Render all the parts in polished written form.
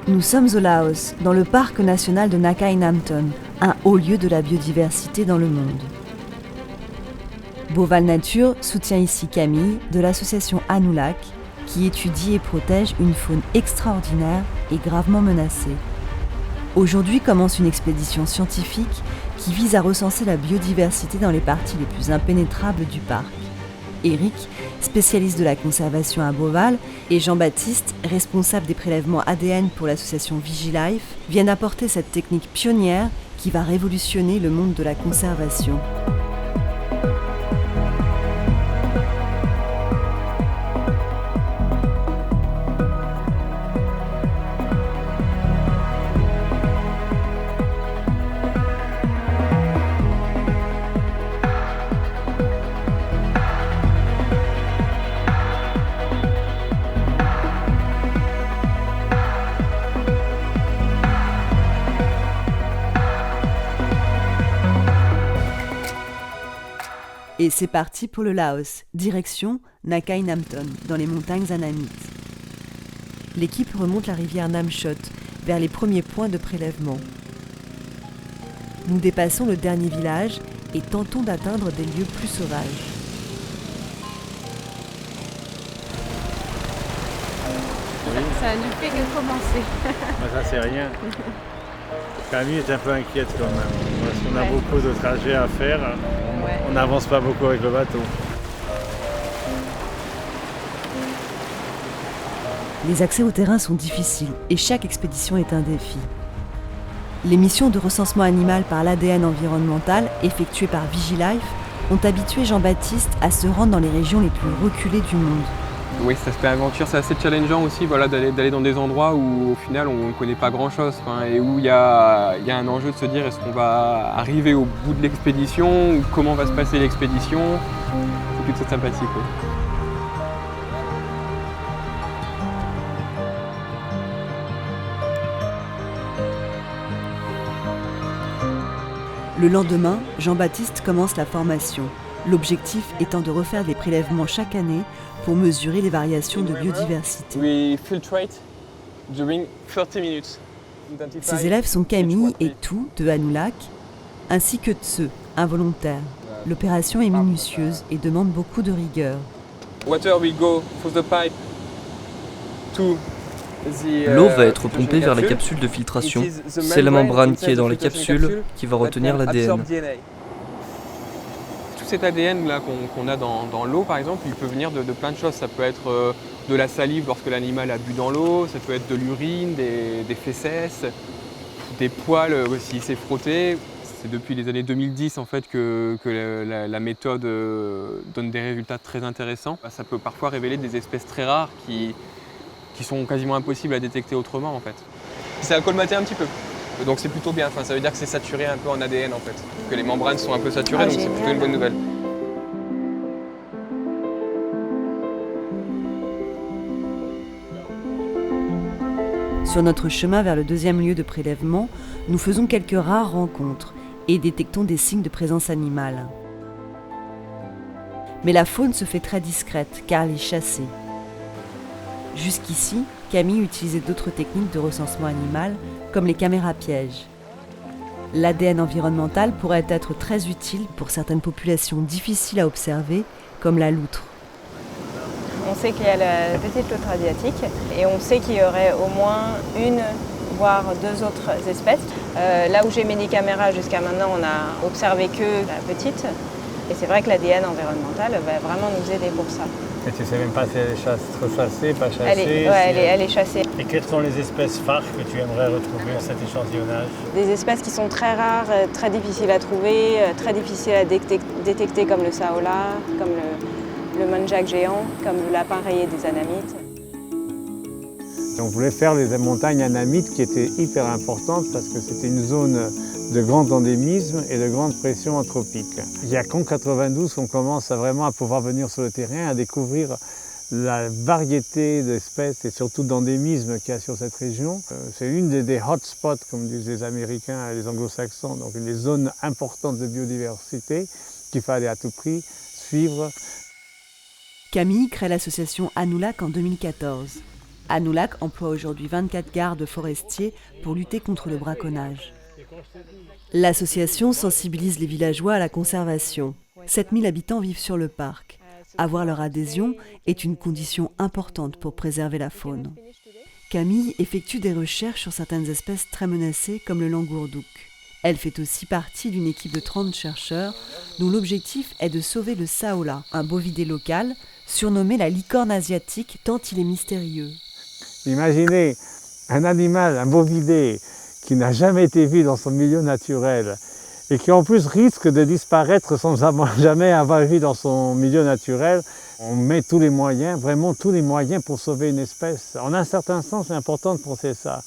Nous sommes au Laos, dans le parc national de Nakhai Namthon, un haut lieu de la biodiversité dans le monde. Beauval Nature soutient ici Camille de l'association Anulak, qui étudie et protège une faune extraordinaire et gravement menacée. Aujourd'hui commence une expédition scientifique qui vise à recenser la biodiversité dans les parties les plus impénétrables du parc. Eric, spécialiste de la conservation à Beauval, et Jean-Baptiste, responsable des prélèvements ADN pour l'association Vigilife, viennent apporter cette technique pionnière qui va révolutionner le monde de la conservation. Et c'est parti pour le Laos, direction Nakhai Namthon, dans les montagnes annamites. L'équipe remonte la rivière Namchot, vers les premiers points de prélèvement. Nous dépassons le dernier village et tentons d'atteindre des lieux plus sauvages. Ça ne fait que commencer. Ça c'est rien. Camille est un peu inquiète quand même, parce qu'on a beaucoup de trajets à faire. On n'avance pas beaucoup avec le bateau. Les accès au terrain sont difficiles et chaque expédition est un défi. Les missions de recensement animal par l'ADN environnemental effectuées par Vigilife ont habitué Jean-Baptiste à se rendre dans les régions les plus reculées du monde. Oui, cet aspect aventure, c'est assez challengeant aussi, d'aller dans des endroits où au final on ne connaît pas grand-chose et où il y a un enjeu de se dire est-ce qu'on va arriver au bout de l'expédition ou comment va se passer l'expédition. C'est toute cette sympathie. Le lendemain, Jean-Baptiste commence la formation, l'objectif étant de refaire des prélèvements chaque année pour mesurer les variations de biodiversité. Ces élèves sont Camille et Tou de Anulak, ainsi que Tse, un volontaire. L'opération est minutieuse et demande beaucoup de rigueur. L'eau va être pompée vers la capsule de filtration. C'est la membrane qui est dans les capsules qui va retenir l'ADN. Tout cet ADN là qu'on a dans l'eau par exemple, il peut venir de plein de choses. Ça peut être de la salive lorsque l'animal a bu dans l'eau, ça peut être de l'urine, des fesses, des poils s'il s'est frotté. C'est depuis les années 2010 en fait que la méthode donne des résultats très intéressants. Ça peut parfois révéler des espèces très rares qui sont quasiment impossibles à détecter autrement en fait. C'est colmaté un petit peu, donc c'est plutôt bien, ça veut dire que c'est saturé un peu en ADN en fait, que les membranes sont un peu saturées, donc c'est plutôt une bonne nouvelle. Sur notre chemin vers le deuxième lieu de prélèvement, nous faisons quelques rares rencontres et détectons des signes de présence animale. Mais la faune se fait très discrète car elle est chassée. Jusqu'ici, Camille utilisait d'autres techniques de recensement animal, comme les caméras pièges. L'ADN environnemental pourrait être très utile pour certaines populations difficiles à observer, comme la loutre. On sait qu'il y a la petite loutre asiatique et on sait qu'il y aurait au moins une, voire deux autres espèces. Là où j'ai mis des caméras jusqu'à maintenant, on n'a observé que la petite. Et c'est vrai que l'ADN environnemental va vraiment nous aider pour ça. Et tu ne sais même pas si elle est chassée, pas chassée? Elle est chassée. Et quelles sont les espèces phares que tu aimerais retrouver dans cet échantillonnage? Des espèces qui sont très rares, très difficiles à trouver, très difficiles à détecter comme le saola, comme le muntjac géant, comme le lapin rayé des Anamites. On voulait faire les montagnes Anamites qui étaient hyper importantes parce que c'était une zone de grand endémisme et de grande pression anthropique. Il n'y a qu'en 92 qu'on commence vraiment à pouvoir venir sur le terrain, à découvrir la variété d'espèces et surtout d'endémismes qu'il y a sur cette région. C'est une des hotspots, comme disent les Américains et les Anglo-Saxons, donc une des zones importantes de biodiversité qu'il fallait à tout prix suivre. Camille crée l'association Anulak en 2014. Anoulak emploie aujourd'hui 24 gardes forestiers pour lutter contre le braconnage. L'association sensibilise les villageois à la conservation. 7000 habitants vivent sur le parc. Avoir leur adhésion est une condition importante pour préserver la faune. Camille effectue des recherches sur certaines espèces très menacées comme le langourdouk. Elle fait aussi partie d'une équipe de 30 chercheurs dont l'objectif est de sauver le saola, un bovidé local surnommé la licorne asiatique tant il est mystérieux. Imaginez un animal, un bovidé, qui n'a jamais été vu dans son milieu naturel et qui en plus risque de disparaître sans jamais avoir vu dans son milieu naturel. On met tous les moyens, vraiment tous les moyens pour sauver une espèce. En un certain sens, c'est important de penser ça.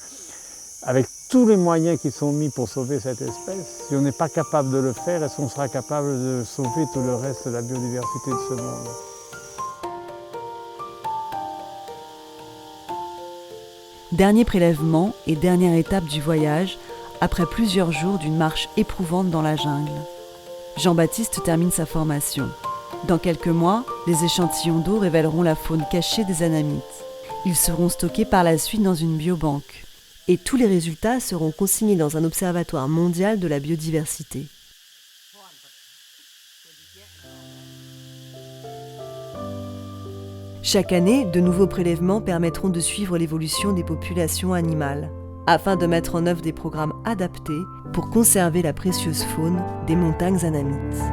Avec tous les moyens qui sont mis pour sauver cette espèce, si on n'est pas capable de le faire, est-ce qu'on sera capable de sauver tout le reste de la biodiversité de ce monde ? Dernier prélèvement et dernière étape du voyage, après plusieurs jours d'une marche éprouvante dans la jungle. Jean-Baptiste termine sa formation. Dans quelques mois, les échantillons d'eau révéleront la faune cachée des Anamites. Ils seront stockés par la suite dans une biobanque. Et tous les résultats seront consignés dans un observatoire mondial de la biodiversité. Chaque année, de nouveaux prélèvements permettront de suivre l'évolution des populations animales, afin de mettre en œuvre des programmes adaptés pour conserver la précieuse faune des montagnes Anamites.